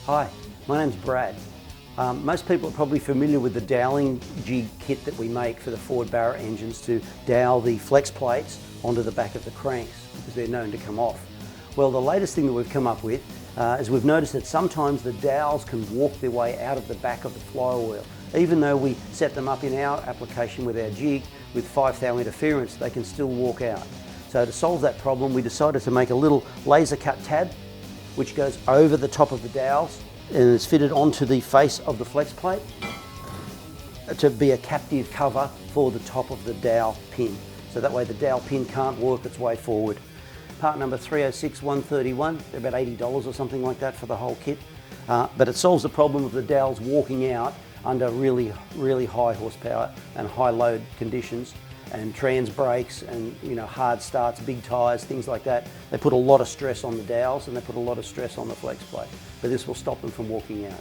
Hi, my name's Brad. Most people are probably familiar with the doweling jig kit that we make for the Ford Barrett engines to dowel the flex plates onto the back of the cranks because they're known to come off. Well, the latest thing that we've come up with is we've noticed that sometimes the dowels can walk their way out of the back of the flywheel. Even though we set them up in our application with our jig with 5 thou interference, they can still walk out. So to solve that problem, we decided to make a little laser cut tab which goes over the top of the dowels and is fitted onto the face of the flex plate to be a captive cover for the top of the dowel pin. So that way the dowel pin can't work its way forward. Part number 306131, they're about $80 or something like that for the whole kit. But it solves the problem of the dowels walking out under really high horsepower and high load conditions, and trans brakes and hard starts, big tyres, things like that. They put a lot of stress on the dowels and they put a lot of stress on the flex plate, but this will stop them from walking out.